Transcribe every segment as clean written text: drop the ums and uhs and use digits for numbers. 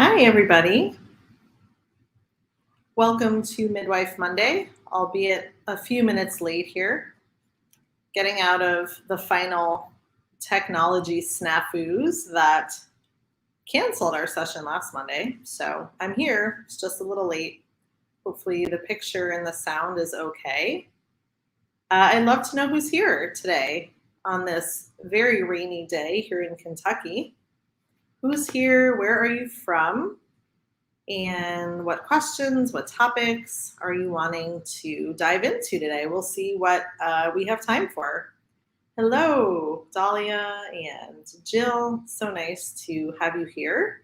Hi, everybody. Welcome to Midwife Monday, albeit a few minutes late here, getting out of the final technology snafus that canceled our session last Monday. So I'm here, it's just a little late. Hopefully, the picture and the sound is okay. I'd love to know who's here today on this very rainy day here in Kentucky. Who's here? Where are you from? And what questions, what topics are you wanting to dive into today? We'll see what we have time for. Hello, Dahlia and Jill. So nice to have you here.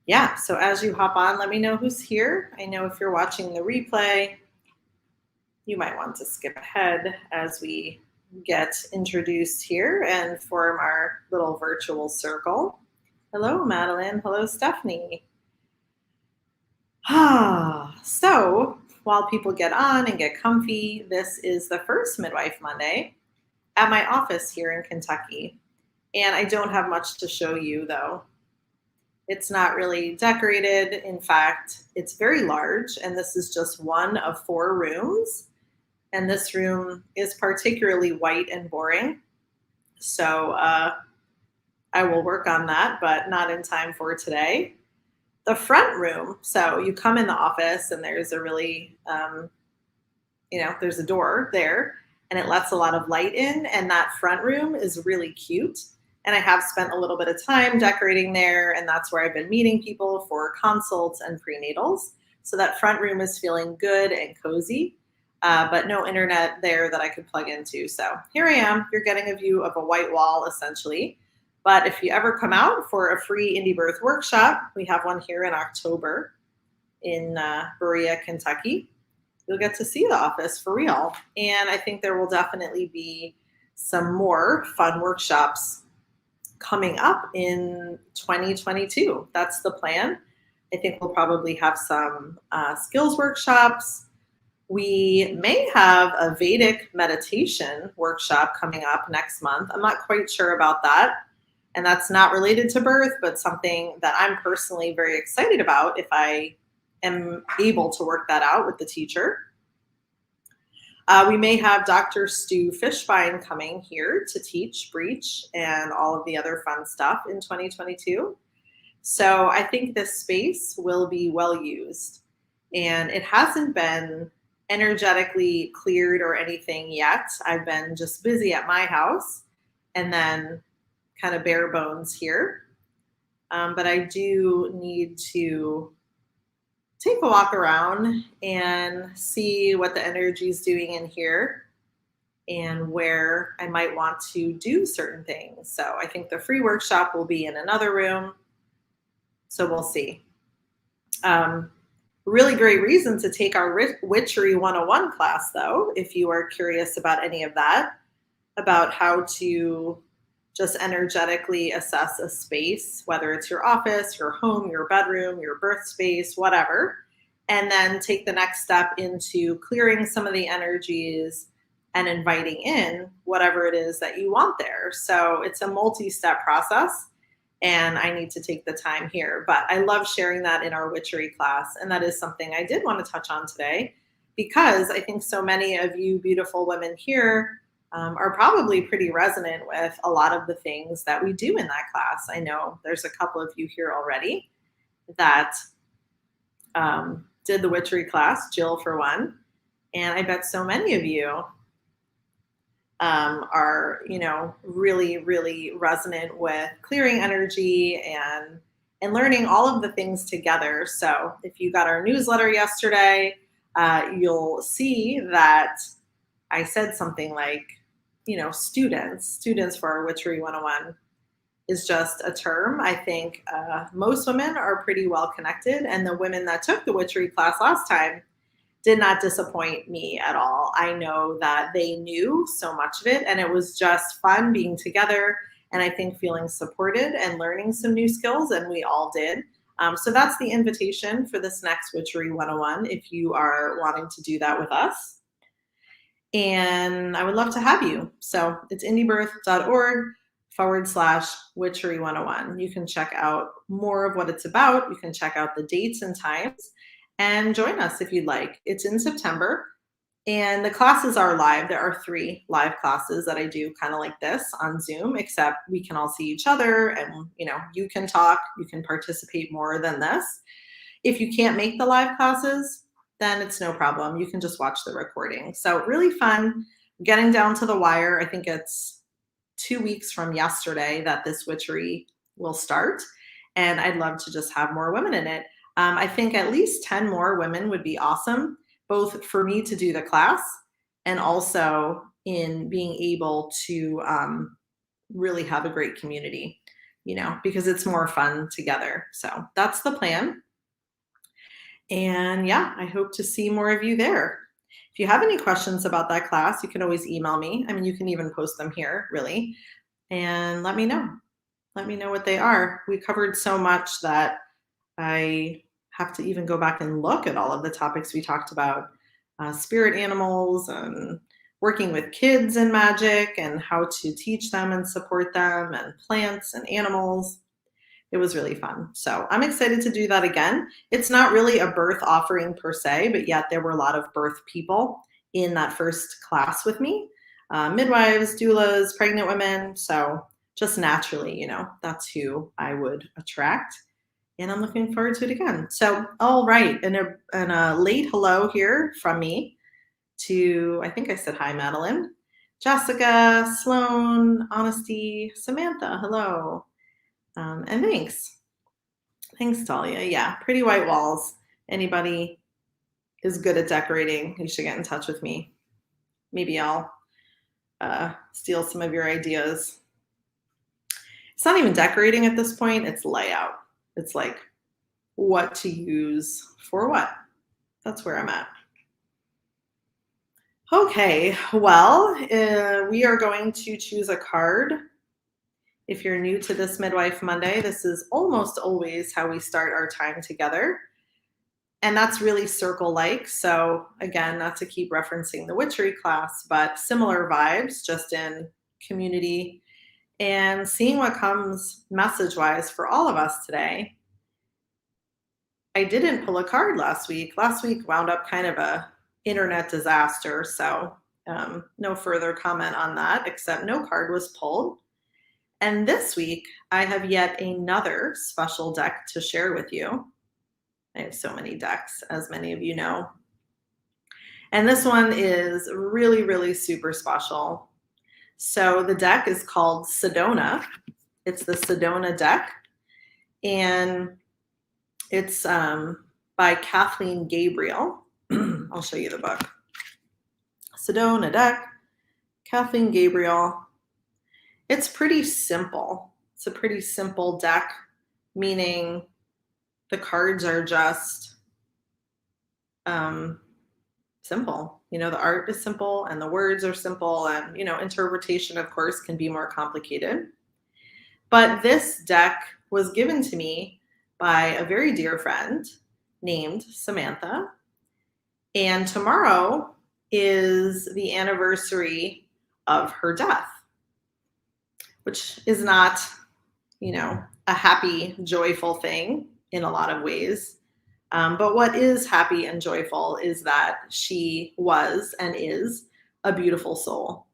Yeah, so as you hop on, let me know who's here. I know if you're watching the replay, you might want to skip ahead as we get introduced here and form our little virtual circle. Hello, Madeline. Hello, Stephanie. So while people get on and get comfy, this is the first Midwife Monday at my office here in Kentucky. And I don't have much to show you, though. It's not really decorated. In fact, it's very large, and this is just one of 4 rooms. And this room is particularly white and boring. So I will work on that, but not in time for today. The front room, so you come in the office and there's a really, there's a door there and it lets a lot of light in. And that front room is really cute. And I have spent a little bit of time decorating there. And that's where I've been meeting people for consults and prenatals. So that front room is feeling good and cozy. But no internet there that I could plug into. So here I am. You're getting a view of a white wall, essentially. But if you ever come out for a free indie birth workshop, we have one here in October in Berea, Kentucky. You'll get to see the office for real. And I think there will definitely be some more fun workshops coming up in 2022. That's the plan. I think we'll probably have some skills workshops. We may have a Vedic meditation workshop coming up next month. I'm not quite sure about that. And that's not related to birth, but something that I'm personally very excited about if I am able to work that out with the teacher. We may have Dr. Stu Fishbein coming here to teach breech and all of the other fun stuff in 2022. So I think this space will be well used. And it hasn't been energetically cleared or anything yet. I've been just busy at my house and then kind of bare bones here. But I do need to take a walk around and see what the energy is doing in here and where I might want to do certain things. So I think the free workshop will be in another room. So we'll see. Really great reason to take our Witchery 101 class, though, if you are curious about any of that, about how to just energetically assess a space, whether it's your office, your home, your bedroom, your birth space, whatever, and then take the next step into clearing some of the energies and inviting in whatever it is that you want there. So it's a multi-step process. And I need to take the time here. But I love sharing that in our witchery class. And that is something I did want to touch on today because I think so many of you beautiful women here are probably pretty resonant with a lot of the things that we do in that class. I know there's a couple of you here already that did the witchery class, Jill for one. And I bet so many of you are, really, really resonant with clearing energy and learning all of the things together. So if you got our newsletter yesterday, you'll see that I said something like, students for our Witchery 101 is just a term. I think most women are pretty well connected, and the women that took the witchery class last time did not disappoint me at all. I know that they knew so much of it, and it was just fun being together, and I think feeling supported and learning some new skills, and we all did. So that's the invitation for this next Witchery 101 if you are wanting to do that with us. And I would love to have you. So it's indiebirth.org witchery 101. You can check out more of what it's about. You can check out the dates and times and join us if you'd like. It's in September. And the classes are live. There are 3 live classes that I do kind of like this on Zoom, except we can all see each other and, you can talk, you can participate more than this. If you can't make the live classes, then it's no problem. You can just watch the recording. So really fun, getting down to the wire. I think it's 2 weeks from yesterday that this witchery will start. And I'd love to just have more women in it. I think at least 10 more women would be awesome, both for me to do the class and also in being able to really have a great community, because it's more fun together. So that's the plan. And yeah, I hope to see more of you there. If you have any questions about that class, you can always email me. I mean, you can even post them here, really, and let me know. Let me know what they are. We covered so much that I have to even go back and look at all of the topics we talked about, spirit animals and working with kids in magic and how to teach them and support them, and plants and animals. It was really fun. So I'm excited to do that again. It's not really a birth offering per se, but yet there were a lot of birth people in that first class with me, midwives, doulas, pregnant women. So just naturally, that's who I would attract. And I'm looking forward to it again. So, all right. And a late hello here from me to, I think I said hi, Madeline, Jessica, Sloan, Honesty, Samantha, hello. And thanks. Thanks, Talia. Yeah, pretty white walls. Anybody is good at decorating, you should get in touch with me. Maybe I'll steal some of your ideas. It's not even decorating at this point, it's layout. It's like what to use for what. That's where I'm at. Okay, well, we are going to choose a card. If you're new to this Midwife Monday, this is almost always how we start our time together. And that's really circle-like. So again, not to keep referencing the witchery class, but similar vibes, just in community and seeing what comes message-wise for all of us today. I didn't pull a card last week. Last week wound up kind of a internet disaster. So no further comment on that, except no card was pulled. And this week, I have yet another special deck to share with you. I have so many decks, as many of you know. And this one is really, really super special. So the deck is called Sedona. It's the Sedona deck. And it's by Kathleen Gabriel. I'll show you the book. Sedona deck, Kathleen Gabriel. It's pretty simple. It's a pretty simple deck, meaning the cards are just simple. The art is simple and the words are simple, and, interpretation, of course, can be more complicated. But this deck was given to me by a very dear friend named Samantha. And tomorrow is the anniversary of her death, which is not, a happy, joyful thing in a lot of ways. But what is happy and joyful is that she was and is a beautiful soul.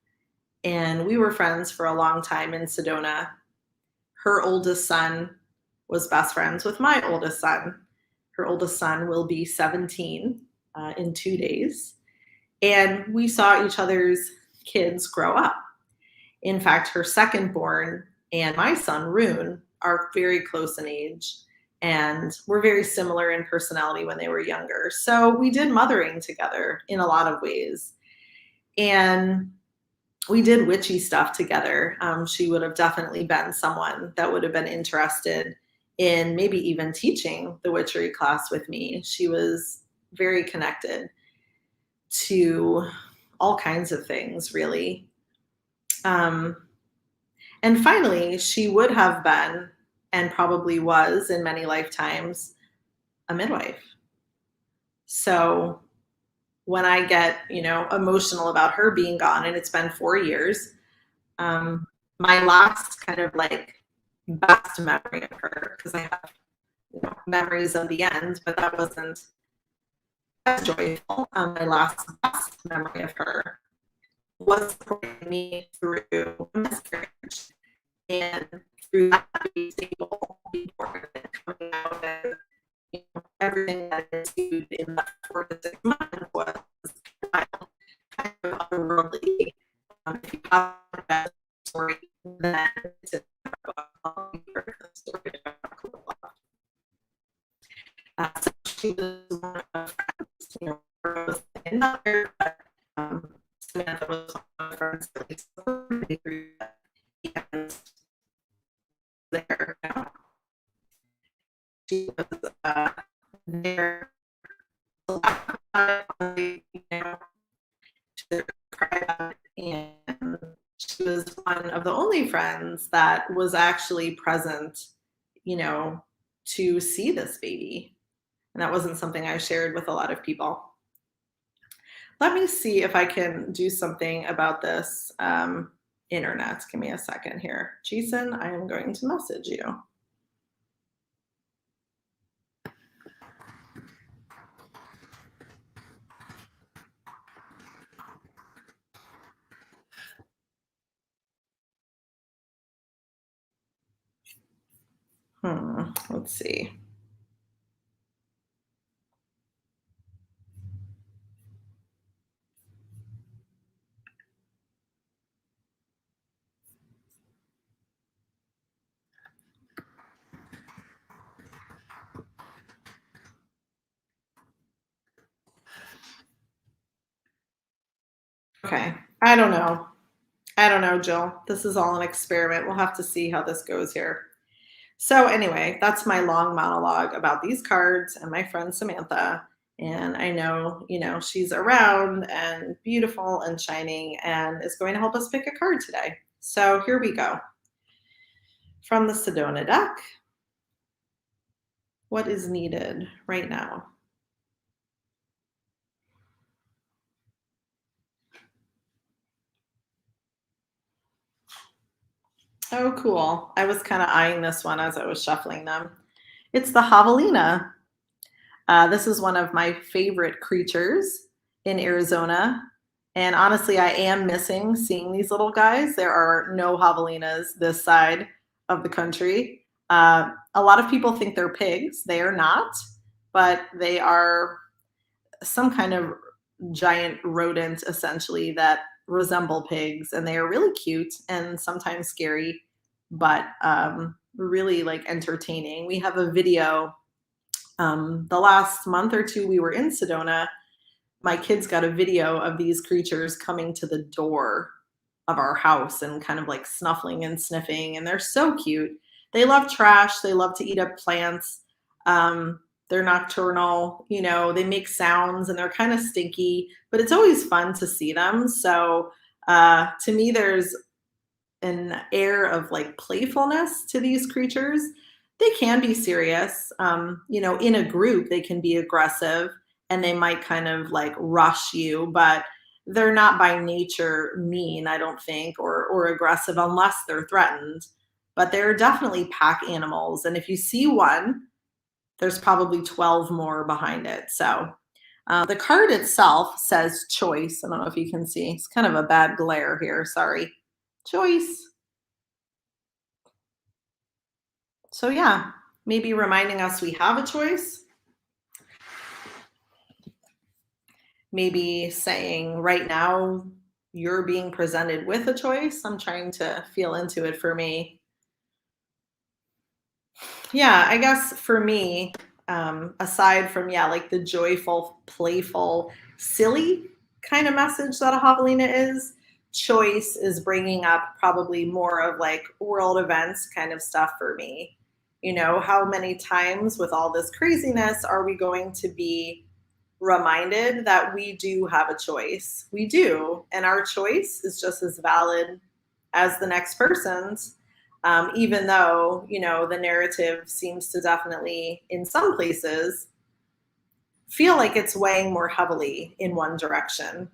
And we were friends for a long time in Sedona. Her oldest son was best friends with my oldest son. Her oldest son will be 17 in 2 days. And we saw each other's kids grow up. In fact, her second born and my son, Rune, are very close in age and were very similar in personality when they were younger. So we did mothering together in a lot of ways. And we did witchy stuff together. She would have definitely been someone that would have been interested in maybe even teaching the witchery class with me. She was very connected to all kinds of things, really. And finally, she would have been, and probably was in many lifetimes, a midwife. So when I get, emotional about her being gone, and it's been 4 years, my last kind of like best memory of her, because I have memories of the end, but that wasn't as joyful. My last best memory of her was supporting me through miscarriage and through that being stable before coming out of everything that I ensued in that 4 to 6 months was kind of otherworldly. If you have that story, then it's a story so she was one of friends, Rose and another, but Samantha was one of the friends that we supported through that. And there, she was there she cried about it, and she was one of the only friends that was actually present, to see this baby. And that wasn't something I shared with a lot of people. Let me see if I can do something about this internet. Give me a second here. Jason, I am going to message you. Let's see. Okay, I don't know. Jill. This is all an experiment. We'll have to see how this goes here. So anyway, that's my long monologue about these cards and my friend Samantha. And I know, she's around and beautiful and shining and is going to help us pick a card today. So here we go. From the Sedona deck, what is needed right now? Oh, cool. I was kind of eyeing this one as I was shuffling them. It's the Javelina. This is one of my favorite creatures in Arizona. And honestly, I am missing seeing these little guys. There are no javelinas this side of the country. A lot of people think they're pigs. They are not, but they are some kind of giant rodent, essentially, that resemble pigs. And they are really cute and sometimes scary, but really like entertaining. We have a video the last month or two we were in Sedona. My kids got a video of these creatures coming to the door of our house and kind of like snuffling and sniffing, and they're so cute. They love trash. They love to eat up plants. They're nocturnal, they make sounds and they're kind of stinky, but it's always fun to see them. So to me, there's an air of like playfulness to these creatures. They can be serious. In a group, they can be aggressive and they might kind of like rush you, but they're not by nature mean, I don't think, or aggressive unless they're threatened. But they're definitely pack animals. And if you see one, there's probably 12 more behind it. So the card itself says choice. I don't know if you can see. It's kind of a bad glare here. Sorry. Choice. So yeah, maybe reminding us we have a choice. Maybe saying right now you're being presented with a choice. I'm trying to feel into it for me. Yeah, I guess for me, aside from, like the joyful, playful, silly kind of message that a javelina is, choice is bringing up probably more of like world events kind of stuff for me. How many times with all this craziness are we going to be reminded that we do have a choice? We do. And our choice is just as valid as the next person's. Even though, the narrative seems to definitely, in some places, feel like it's weighing more heavily in one direction.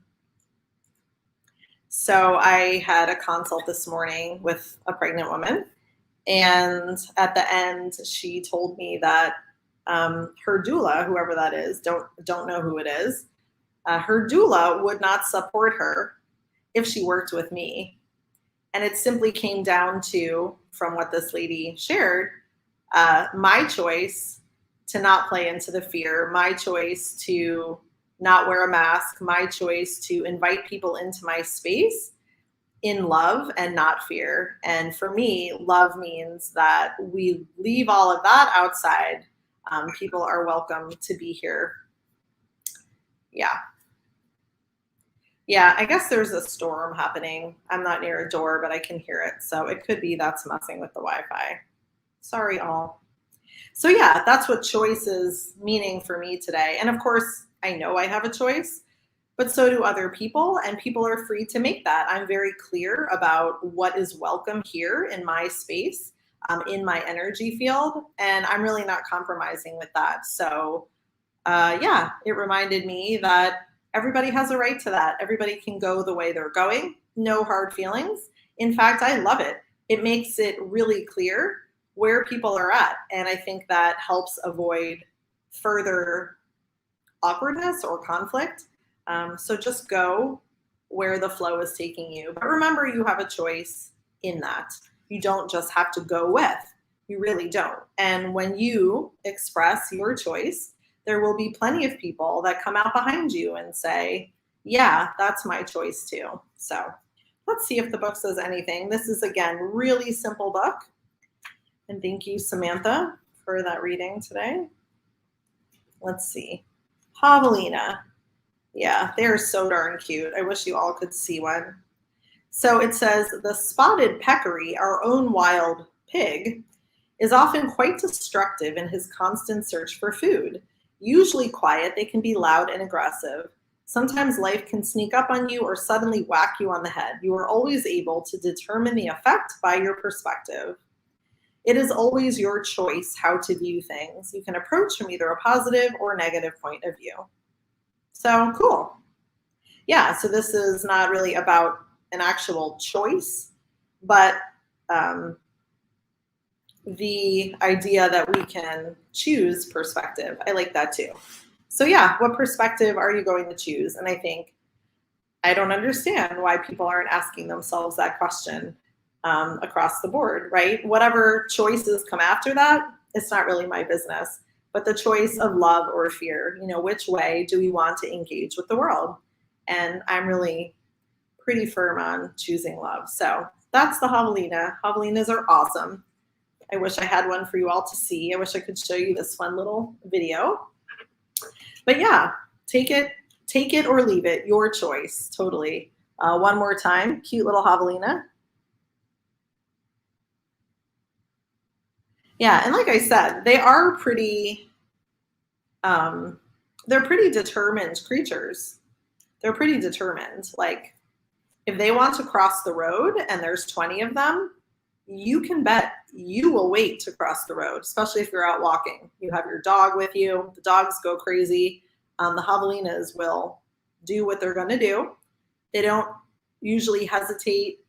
So I had a consult this morning with a pregnant woman, and at the end, she told me that her doula, whoever that is, don't know who it is, her doula would not support her if she worked with me. And it simply came down to, from what this lady shared, my choice to not play into the fear, my choice to not wear a mask, my choice to invite people into my space in love and not fear. And for me, love means that we leave all of that outside. People are welcome to be here. Yeah. Yeah, I guess there's a storm happening. I'm not near a door, but I can hear it. So it could be that's messing with the Wi-Fi. Sorry, all. So yeah, that's what choice is meaning for me today. And of course, I know I have a choice, but so do other people, and people are free to make that. I'm very clear about what is welcome here in my space, in my energy field, and I'm really not compromising with that. So yeah, it reminded me that everybody has a right to that. Everybody can go the way they're going, no hard feelings. In fact, I love it. It makes it really clear where people are at. And I think that helps avoid further awkwardness or conflict. So just go where the flow is taking you. But remember, you have a choice in that. You don't just have to go with. You really don't. And when you express your choice, there will be plenty of people that come out behind you and say, yeah, that's my choice too. So let's see if the book says anything. This is, again, really simple book. And thank you, Samantha, for that reading today. Let's see. Javelina. Yeah, they're so darn cute. I wish you all could see one. So it says, the spotted peccary, our own wild pig, is often quite destructive in his constant search for food. Usually quiet, they can be loud and aggressive. Sometimes life can sneak up on you or suddenly whack you on the head. You are always able to determine the effect by your perspective. It is always your choice how to view things. You can approach from either a positive or negative point of view. So cool. Yeah, so this is not really about an actual choice, but the idea that we can choose perspective. I like that too. So yeah, what perspective are you going to choose? And I think I don't understand why people aren't asking themselves that question across the board, right? Whatever choices come after that, it's not really my business. But the choice of love or fear, which way do we want to engage with the world? And I'm really pretty firm on choosing love. So that's the Javelina. Javelinas are awesome. I wish I had one for you all to see. I wish I could show you this fun little video. But yeah, take it or leave it, your choice, totally. One more time, cute little Javelina. Yeah, and like I said, they are they're pretty determined creatures. They're pretty determined. Like, if they want to cross the road and there's 20 of them, you can bet you will wait to cross the road, especially if you're out walking. You have your dog with you. The dogs go crazy. The Javelinas will do what they're going to do. They don't usually hesitate.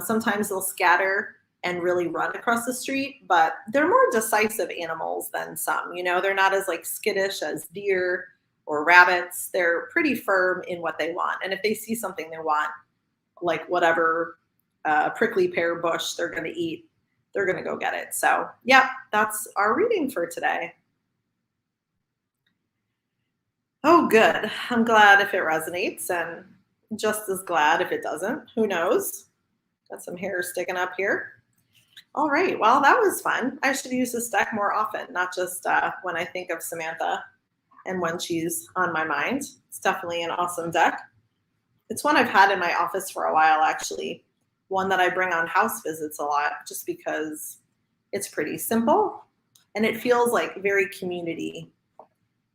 Sometimes they'll scatter and really run across the street, but they're more decisive animals than some. They're not as like skittish as deer or rabbits. They're pretty firm in what they want. And if they see something they want, like whatever prickly pear bush they're going to eat, they're going to go get it. So yeah, that's our reading for today. Oh, good. I'm glad if it resonates, and just as glad if it doesn't. Who knows? Got some hair sticking up here. All right. Well, that was fun. I should use this deck more often, not just when I think of Samantha and when she's on my mind. It's definitely an awesome deck. It's one I've had in my office for a while, actually. One that I bring on house visits a lot just because it's pretty simple and it feels like very community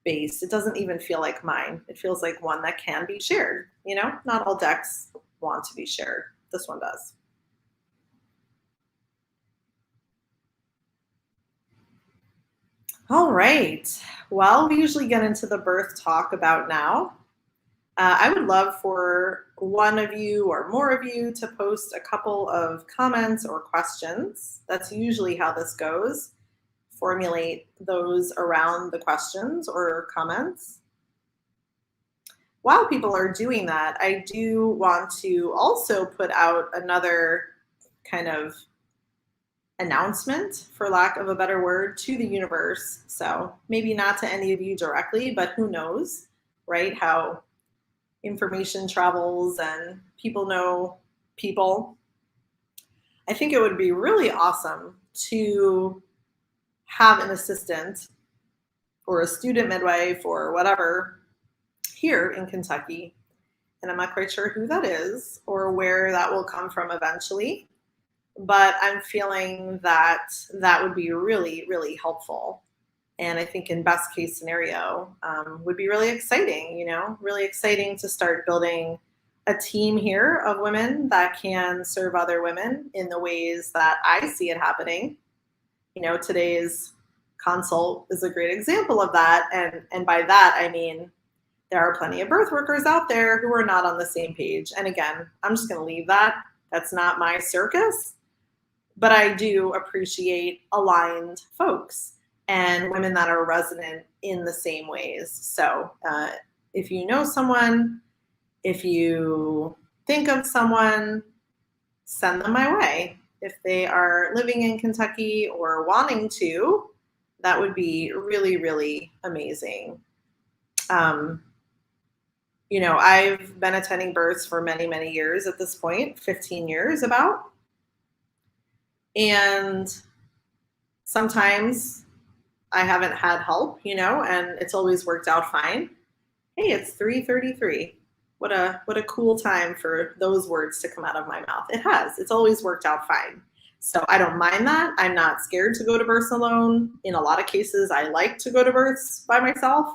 based. It doesn't even feel like mine. It feels like one that can be shared. Not all decks want to be shared. This one does. All right. Well, we usually get into the birth talk about now. I would love for one of you or more of you to post a couple of comments or questions. That's usually how this goes. Formulate those around the questions or comments. While people are doing that, I do want to also put out another kind of announcement, for lack of a better word, to the universe. So maybe not to any of you directly, but who knows, right? How information travels and people know people. I think it would be really awesome to have an assistant or a student midwife or whatever here in Kentucky. And I'm not quite sure who that is or where that will come from eventually. But I'm feeling that that would be really, really helpful. And I think in best case scenario would be really exciting, really exciting to start building a team here of women that can serve other women in the ways that I see it happening. Today's consult is a great example of that. And by that, I mean, there are plenty of birth workers out there who are not on the same page. And again, I'm just going to leave that. That's not my circus. But I do appreciate aligned folks and women that are resonant in the same ways. So if you know someone, if you think of someone, send them my way. If they are living in Kentucky or wanting to, that would be really, really amazing. I've been attending births for many, many years at this point, 15 years about. And sometimes I haven't had help, and it's always worked out fine. Hey, it's 3:33. What a cool time for those words to come out of my mouth. It has. It's always worked out fine. So I don't mind that. I'm not scared to go to births alone. In a lot of cases, I like to go to births by myself.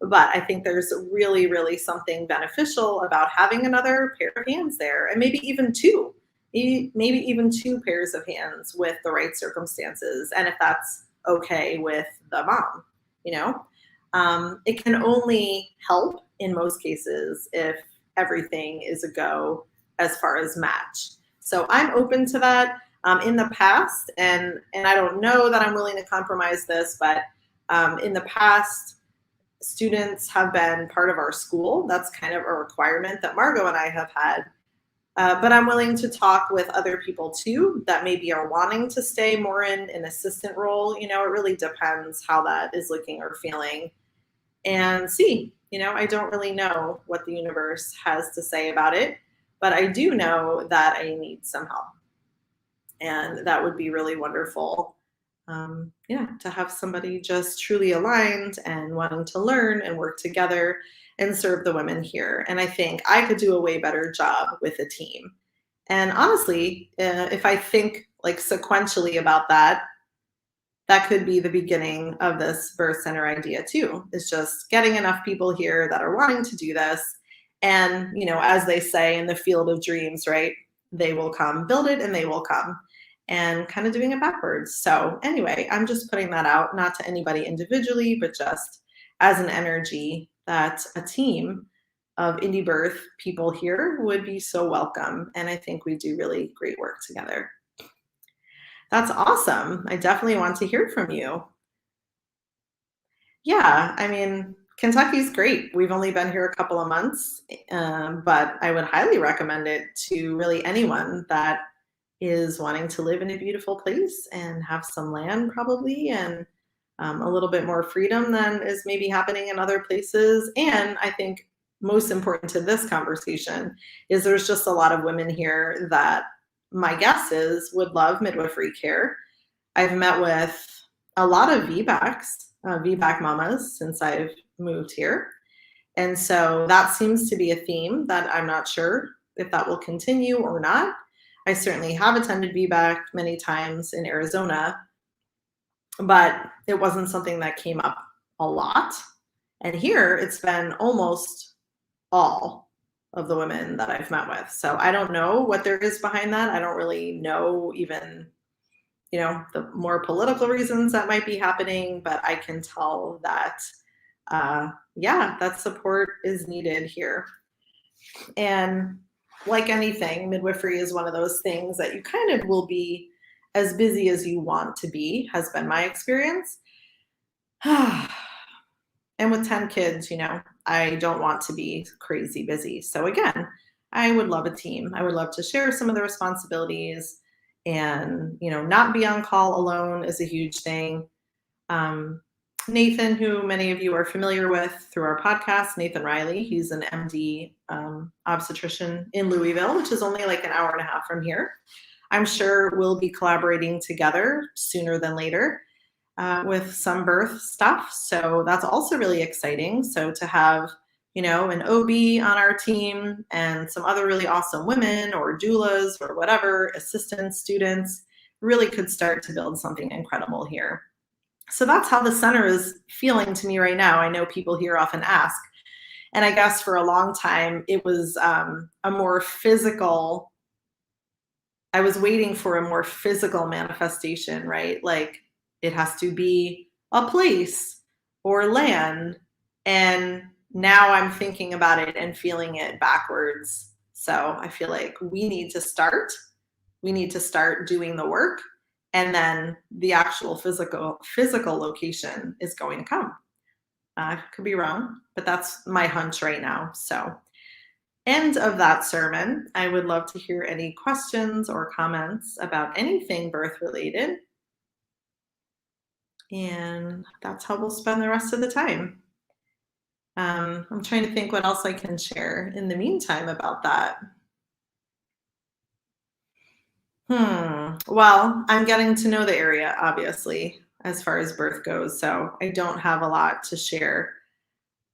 But I think there's really, really something beneficial about having another pair of hands there, and maybe even two. Maybe even two pairs of hands with the right circumstances, and if that's okay with the mom, it can only help in most cases if everything is a go as far as match. So I'm open to that. In the past, and I don't know that I'm willing to compromise this, but in the past, students have been part of our school. That's kind of a requirement that Margot and I have had. But I'm willing to talk with other people too that maybe are wanting to stay more in an assistant role. It really depends how that is looking or feeling. And see, I don't really know what the universe has to say about it, but I do know that I need some help. And that would be really wonderful. To have somebody just truly aligned and wanting to learn and work together and serve the women here. And I think I could do a way better job with a team. And honestly, if I think like sequentially about that, that could be the beginning of this birth center idea too. It's just getting enough people here that are wanting to do this. And, as they say in the field of dreams, right? They will come, build it and they will come. And kind of doing it backwards. So anyway, I'm just putting that out, not to anybody individually, but just as an energy that a team of indie birth people here would be so welcome. And I think we do really great work together. That's awesome. I definitely want to hear from you. Yeah, I mean, Kentucky's great. We've only been here a couple of months, but I would highly recommend it to really anyone that is wanting to live in a beautiful place and have some land probably, and a little bit more freedom than is maybe happening in other places. And I think most important to this conversation is there's just a lot of women here that my guess is would love midwifery care. I've met with a lot of VBACs, VBAC mamas since I've moved here. And so that seems to be a theme that I'm not sure if that will continue or not. I certainly have attended VBAC many times in Arizona, but it wasn't something that came up a lot. And here it's been almost all of the women that I've met with. So I don't know what there is behind that. I don't really know even, the more political reasons that might be happening, but I can tell that yeah, that support is needed here. And like anything, midwifery is one of those things that you kind of will be as busy as you want to be, has been my experience. And with 10 kids, I don't want to be crazy busy. So again, I would love a team. I would love to share some of the responsibilities and, not be on call alone is a huge thing. Um, Nathan, who many of you are familiar with through our podcast, Nathan Riley, he's an MD obstetrician in Louisville, which is only like an hour and a half from here. I'm sure we'll be collaborating together sooner than later with some birth stuff. So that's also really exciting. So to have, an OB on our team and some other really awesome women or doulas or whatever, assistants, students, really could start to build something incredible here. So that's how the center is feeling to me right now. I know people here often ask. And I guess for a long time, it was a more physical, I was waiting for a more physical manifestation, right? Like it has to be a place or land. And now I'm thinking about it and feeling it backwards. So I feel like we need to start doing the work, and then the actual physical location is going to come. Could be wrong, but that's my hunch right now. So end of that sermon. I would love to hear any questions or comments about anything birth related. And that's how we'll spend the rest of the time. I'm trying to think what else I can share in the meantime about that. Well, I'm getting to know the area, obviously, as far as birth goes, so I don't have a lot to share.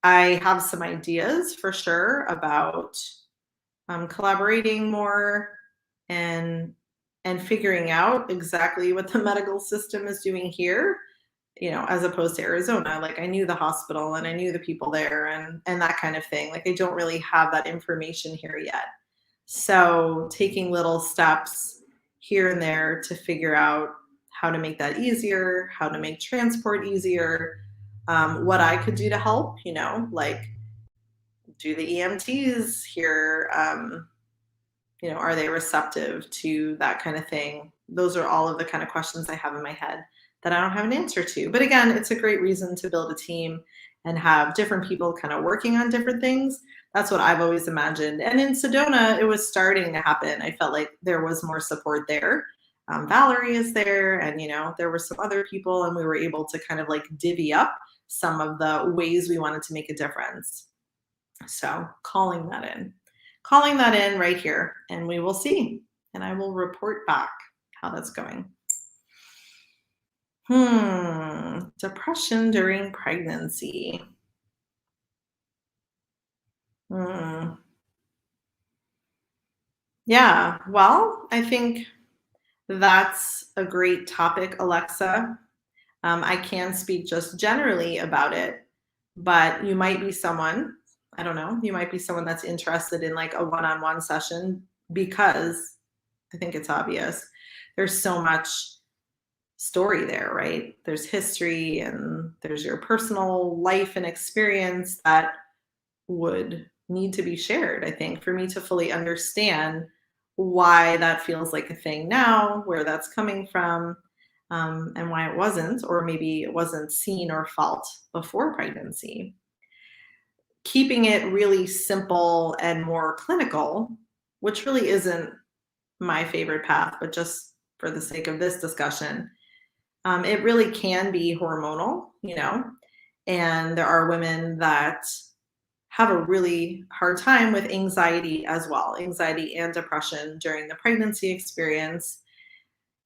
I have some ideas for sure about collaborating more and figuring out exactly what the medical system is doing here, as opposed to Arizona. Like I knew the hospital and I knew the people there and that kind of thing. Like I don't really have that information here yet. So taking little steps here and there to figure out how to make that easier, how to make transport easier, what I could do to help, like do the EMTs here, are they receptive to that kind of thing? Those are all of the kind of questions I have in my head that I don't have an answer to. But again, it's a great reason to build a team and have different people kind of working on different things. That's what I've always imagined. And in Sedona, it was starting to happen. I felt like there was more support there. Valerie is there, and there were some other people, and we were able to kind of like divvy up some of the ways we wanted to make a difference. So calling that in right here, and we will see. And I will report back how that's going. Depression during pregnancy. Yeah, well, I think that's a great topic, Alexa. I can speak just generally about it, but you might be someone, I don't know, you might be someone that's interested in like a one-on-one session, because I think it's obvious. There's so much story there, right? There's history and there's your personal life and experience that would need to be shared, I think, for me to fully understand why that feels like a thing now, where that's coming from, and why it wasn't, or maybe it wasn't seen or felt before pregnancy. Keeping it really simple and more clinical, which really isn't my favorite path, but just for the sake of this discussion, it really can be hormonal, and there are women that have a really hard time with anxiety as well, anxiety and depression during the pregnancy experience.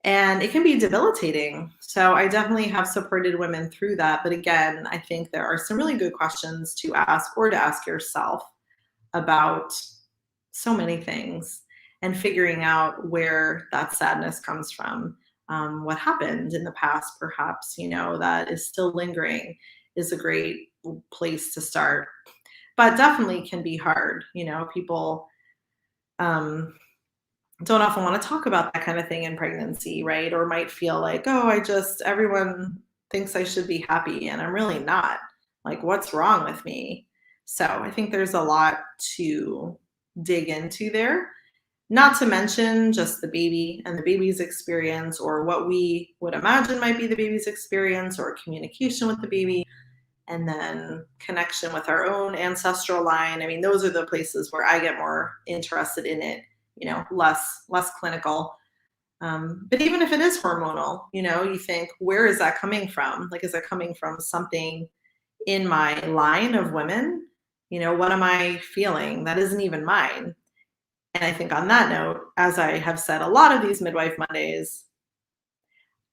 And it can be debilitating. So I definitely have supported women through that. But again, I think there are some really good questions to ask, or to ask yourself, about so many things, and figuring out where that sadness comes from. What happened in the past, perhaps, that is still lingering, is a great place to start. But definitely can be hard. People don't often want to talk about that kind of thing in pregnancy, right? Or might feel like, oh, everyone thinks I should be happy, and I'm really not. Like, what's wrong with me? So I think there's a lot to dig into there. Not to mention just the baby and the baby's experience, or what we would imagine might be the baby's experience, or communication with the baby, and then connection with our own ancestral line. I mean, those are the places where I get more interested in it, less clinical. But even if it is hormonal, you think, where is that coming from? Like, is it coming from something in my line of women? What am I feeling that isn't even mine? And I think on that note, as I have said a lot of these Midwife Mondays,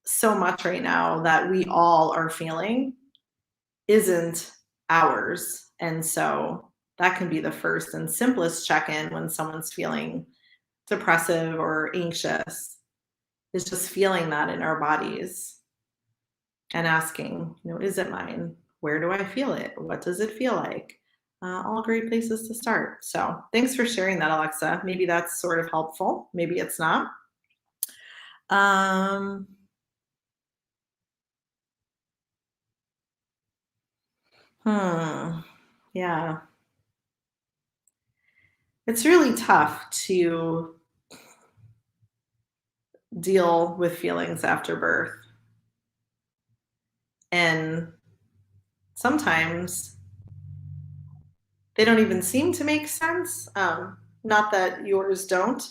so much right now that we all are feeling isn't ours. And so that can be the first and simplest check in when someone's feeling depressive or anxious, is just feeling that in our bodies and asking, is it mine? Where do I feel it? What does it feel like? All great places to start. So thanks for sharing that, Alexa. Maybe that's sort of helpful. Maybe it's not. Um, yeah. It's really tough to deal with feelings after birth. And sometimes they don't even seem to make sense. Not that yours don't,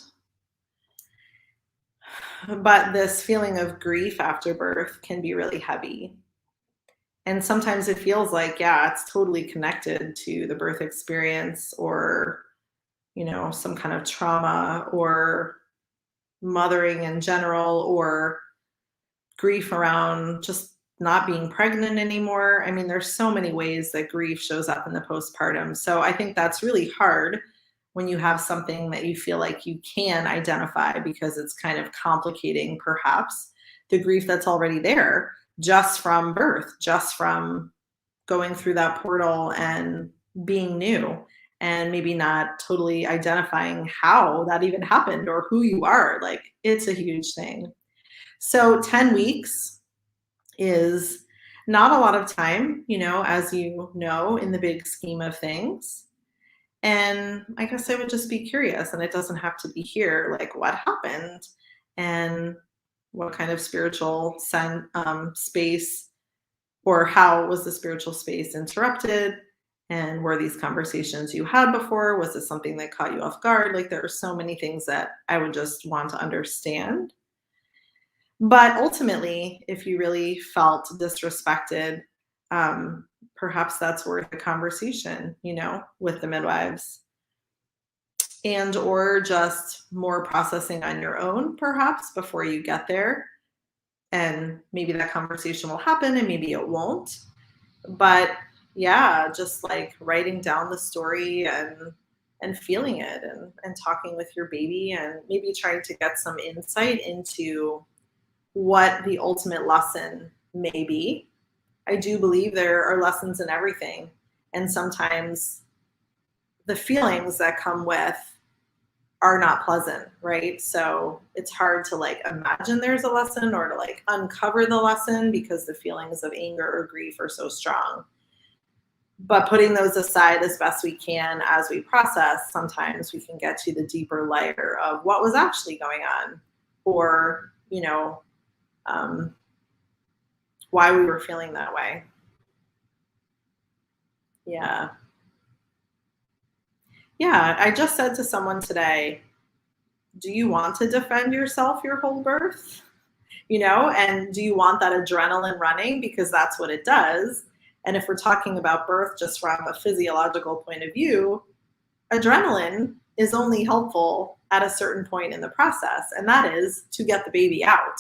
but this feeling of grief after birth can be really heavy. And sometimes it feels like, yeah, it's totally connected to the birth experience, or, some kind of trauma, or mothering in general, or grief around just not being pregnant anymore. I mean, there's so many ways that grief shows up in the postpartum. So I think that's really hard when you have something that you feel like you can identify, because it's kind of complicating perhaps the grief that's already there, just from birth, just from going through that portal and being new, and maybe not totally identifying how that even happened or who you are. Like, it's a huge thing. So 10 weeks is not a lot of time, as you know, in the big scheme of things. And I guess I would just be curious, and it doesn't have to be here, like, what happened, and what kind of spiritual space, or how was the spiritual space interrupted? And were these conversations you had before? Was it something that caught you off guard? Like, there are so many things that I would just want to understand. But ultimately, if you really felt disrespected, perhaps that's worth a conversation, with the midwives, and or just more processing on your own, perhaps, before you get there. And maybe that conversation will happen and maybe it won't. But yeah, just like writing down the story, and feeling it, and talking with your baby, and maybe trying to get some insight into what the ultimate lesson may be. I do believe there are lessons in everything. And sometimes the feelings that come with are not pleasant, right? So it's hard to like imagine there's a lesson, or to like uncover the lesson, because the feelings of anger or grief are so strong. But putting those aside as best we can as we process, sometimes we can get to the deeper layer of what was actually going on, or, why we were feeling that way. Yeah. Yeah. I just said to someone today, do you want to defend yourself your whole birth? And do you want that adrenaline running? Because that's what it does. And if we're talking about birth just from a physiological point of view, adrenaline is only helpful at a certain point in the process, and that is to get the baby out.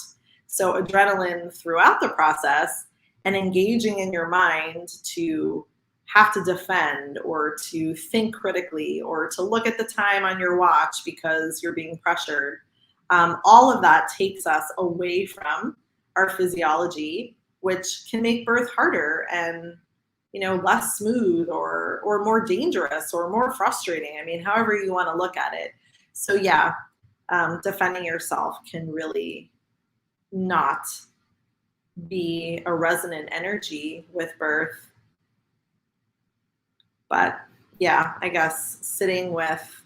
So adrenaline throughout the process, and engaging in your mind to have to defend, or to think critically, or to look at the time on your watch because you're being pressured. All of that takes us away from our physiology, which can make birth harder, and less smooth, or more dangerous, or more frustrating. I mean, however you want to look at it. So yeah, defending yourself can really not be a resonant energy with birth. But yeah, I guess sitting with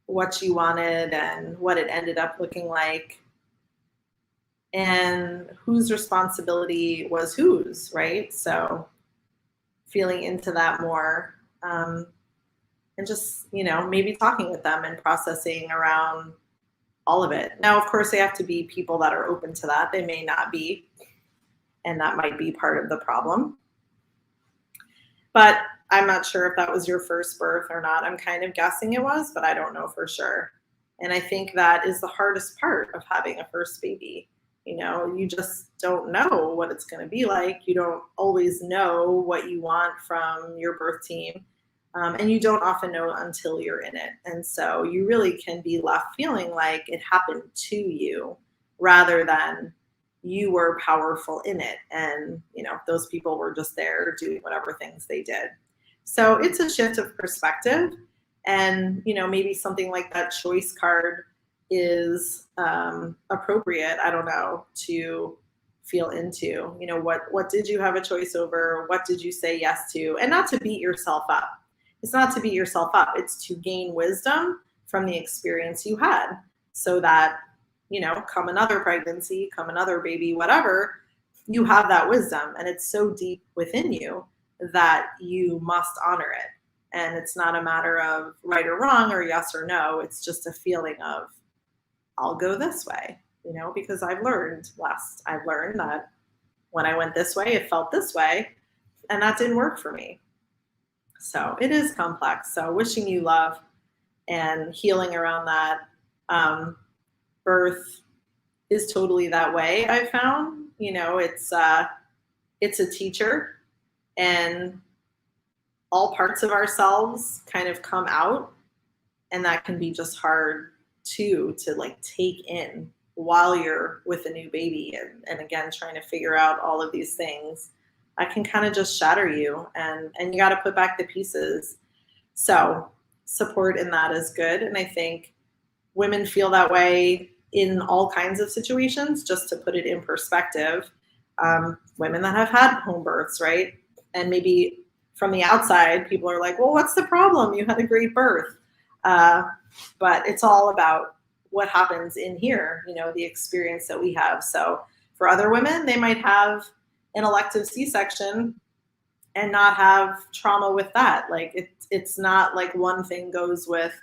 what you wanted and what it ended up looking like and whose responsibility was whose, right? So feeling into that more, and just, maybe talking with them and processing around all of it. Now, of course, they have to be people that are open to that. They may not be, and that might be part of the problem. But I'm not sure if that was your first birth or not. I'm kind of guessing it was, but I don't know for sure. And I think that is the hardest part of having a first baby. You just don't know what it's going to be like. You don't always know what you want from your birth team. And you don't often know until you're in it. And so you really can be left feeling like it happened to you rather than you were powerful in it. And, those people were just there doing whatever things they did. So it's a shift of perspective. And, maybe something like that choice card is appropriate, I don't know, to feel into. What did you have a choice over? What did you say yes to? And not to beat yourself up. It's not to beat yourself up. It's to gain wisdom from the experience you had so that, come another pregnancy, come another baby, whatever, you have that wisdom. And it's so deep within you that you must honor it. And it's not a matter of right or wrong or yes or no. It's just a feeling of, I'll go this way, because I've learned that when I went this way, it felt this way, and that didn't work for me. So it is complex. So wishing you love and healing around that. Birth is totally that way. I found, it's a teacher, and all parts of ourselves kind of come out, and that can be just hard to like take in while you're with a new baby and again trying to figure out all of these things. I can kind of just shatter you, and you got to put back the pieces. So support in that is good. And I think women feel that way in all kinds of situations. Just to put it in perspective, women that have had home births, right? And maybe from the outside, people are like, well, what's the problem? You had a great birth. But it's all about what happens in here, the experience that we have. So for other women, they might have an elective C-section and not have trauma with that. Like it's not like one thing goes with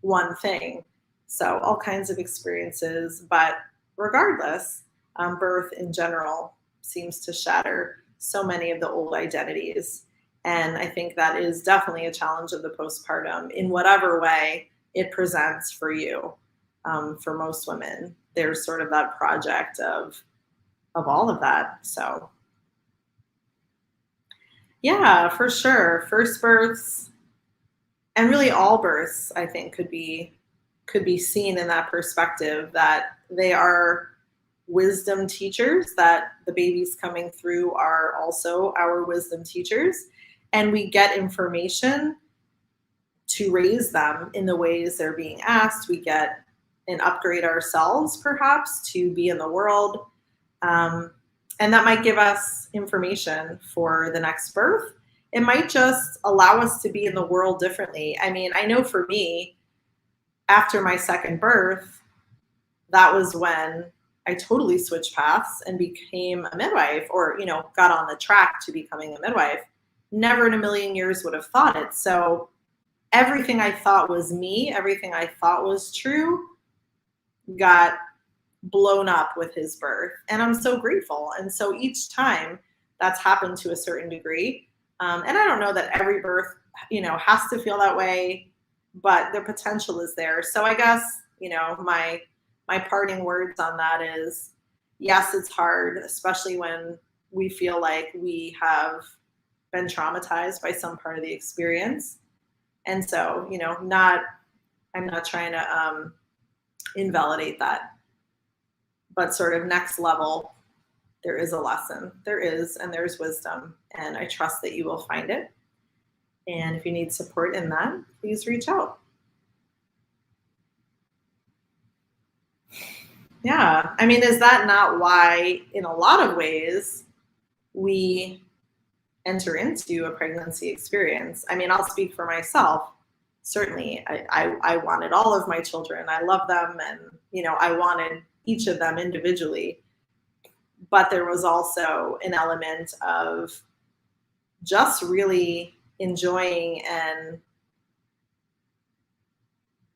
one thing. So all kinds of experiences, but regardless, birth in general seems to shatter so many of the old identities. And I think that is definitely a challenge of the postpartum in whatever way it presents for you. For most women, there's sort of that project of all of that. So yeah, for sure. First births and really all births, I think, could be seen in that perspective that they are wisdom teachers, that the babies coming through are also our wisdom teachers. And we get information to raise them in the ways they're being asked. We get an upgrade ourselves, perhaps, to be in the world. And that might give us information for the next birth. It might just allow us to be in the world differently. I mean, I know for me, after my second birth, that was when I totally switched paths and became a midwife, or, got on the track to becoming a midwife. Never in a million years would have thought it. So everything I thought was me, everything I thought was true, got blown up with his birth. And I'm so grateful. And so each time that's happened to a certain degree. And I don't know that every birth, has to feel that way, but the potential is there. So I guess, my parting words on that is, yes, it's hard, especially when we feel like we have been traumatized by some part of the experience. And so, I'm not trying to invalidate that, but sort of next level, there is a lesson. There is, and there's wisdom, and I trust that you will find it. And if you need support in that, please reach out. Yeah. I mean, is that not why, in a lot of ways, we enter into a pregnancy experience. I mean, I'll speak for myself. Certainly, I wanted all of my children. I love them, and I wanted each of them individually. But there was also an element of just really enjoying and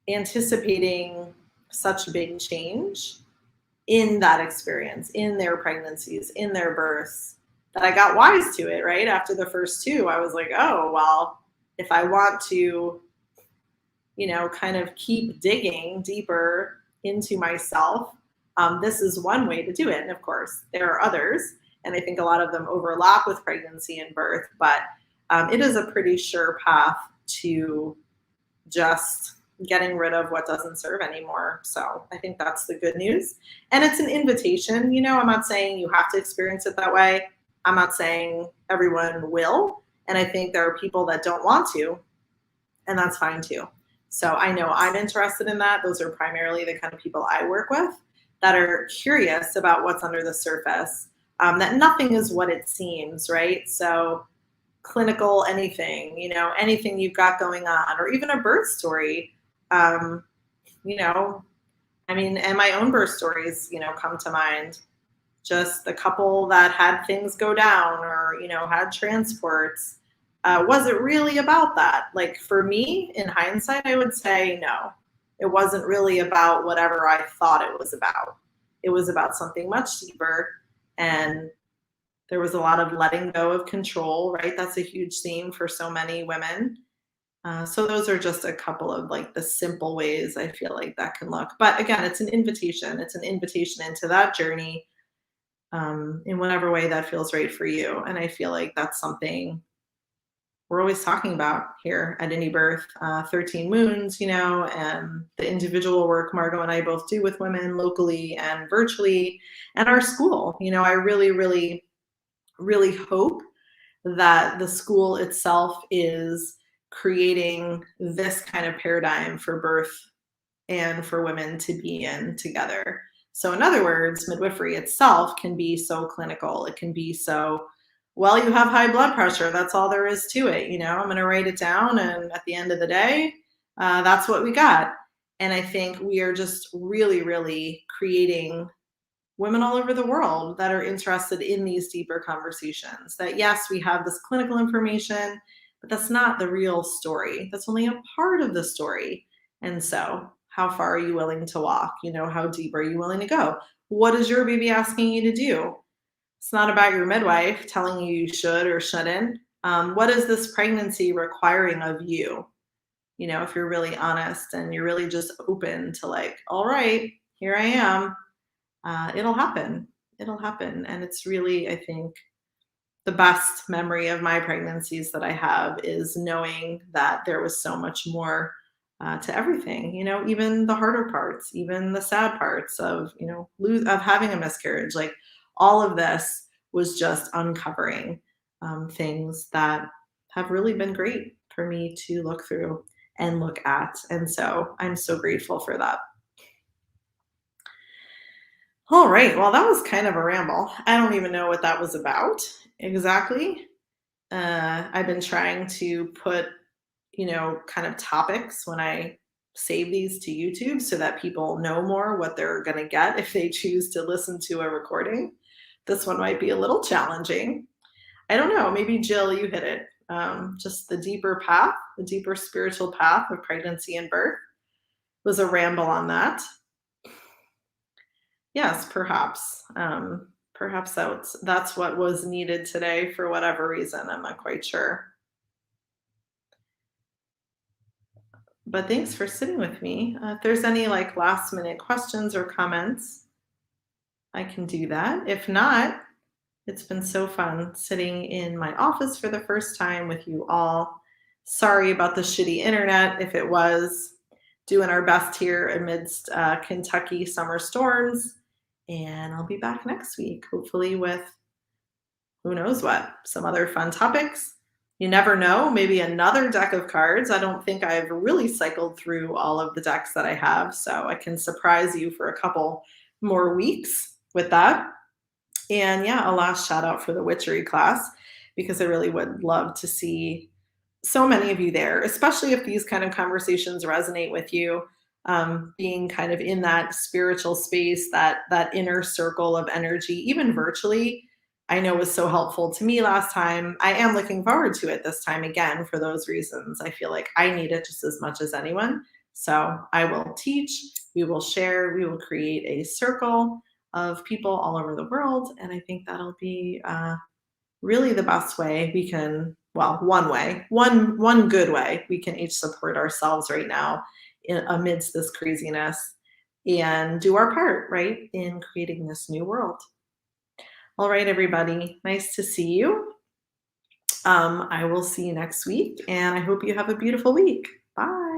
anticipating such big change in that experience, in their pregnancies, in their births, that I got wise to it, right? After the first two, I was like, oh, well, if I want to, kind of keep digging deeper into myself, this is one way to do it. And of course, there are others. And I think a lot of them overlap with pregnancy and birth, but it is a pretty sure path to just getting rid of what doesn't serve anymore. So I think that's the good news. And it's an invitation. I'm not saying you have to experience it that way. I'm not saying everyone will. And I think there are people that don't want to, and that's fine too. So I know I'm interested in that. Those are primarily the kind of people I work with that are curious about what's under the surface, that nothing is what it seems, right? So clinical anything, anything you've got going on, or even a birth story. And my own birth stories, come to mind. Just the couple that had things go down, or, had transports. Was it really about that? Like for me, in hindsight, I would say no. It wasn't really about whatever I thought it was about. It was about something much deeper, and there was a lot of letting go of control, right? That's a huge theme for so many women. So those are just a couple of like the simple ways I feel like that can look. But again, it's an invitation. It's an invitation into that journey, in whatever way that feels right for you. And I feel like that's something we're always talking about here at Indie Birth, 13 Moons, and the individual work Margot and I both do with women locally and virtually, and our school. I really, really, really hope that the school itself is creating this kind of paradigm for birth and for women to be in together. So in other words, midwifery itself can be so clinical. It can be so, well, you have high blood pressure. That's all there is to it. I'm going to write it down. And at the end of the day, that's what we got. And I think we are just really, really creating women all over the world that are interested in these deeper conversations. That yes, we have this clinical information, but that's not the real story. That's only a part of the story. And so how far are you willing to walk? How deep are you willing to go? What is your baby asking you to do? It's not about your midwife telling you you should or shouldn't. What is this pregnancy requiring of you? If you're really honest and you're really just open to like, all right, here I am. It'll happen. It'll happen. And it's really, I think, the best memory of my pregnancies that I have is knowing that there was so much more to everything, even the harder parts, even the sad parts of, of having a miscarriage. Like all of this was just uncovering things that have really been great for me to look through and look at. And so I'm so grateful for that. All right. Well, that was kind of a ramble. I don't even know what that was about exactly. I've been trying to put, kind of topics when I save these to YouTube so that people know more what they're going to get if they choose to listen to a recording. This one might be a little challenging. I don't know. Maybe Jill, you hit it. Just the deeper path, the deeper spiritual path of pregnancy and birth was a ramble on that. Yes, perhaps. Perhaps that's what was needed today for whatever reason. I'm not quite sure. But thanks for sitting with me. If there's any like last minute questions or comments, I can do that. If not, it's been so fun sitting in my office for the first time with you all. Sorry about the shitty internet if it was. Doing our best here amidst Kentucky summer storms. And I'll be back next week, hopefully with who knows what, some other fun topics. You never know, maybe another deck of cards. I don't think I've really cycled through all of the decks that I have, so I can surprise you for a couple more weeks with that. And yeah, a last shout out for the witchery class. because I really would love to see so many of you there, especially if these kind of conversations resonate with you. Being kind of in that spiritual space, that inner circle of energy, even virtually, I know was so helpful to me last time. I am looking forward to it this time again for those reasons. I feel like I need it just as much as anyone. So I will teach, we will share, we will create a circle of people all over the world. And I think that'll be really the best way we can, well, one way, one good way we can each support ourselves right now amidst this craziness and do our part, right, in creating this new world. All right, everybody, nice to see you. I will see you next week, and I hope you have a beautiful week. Bye.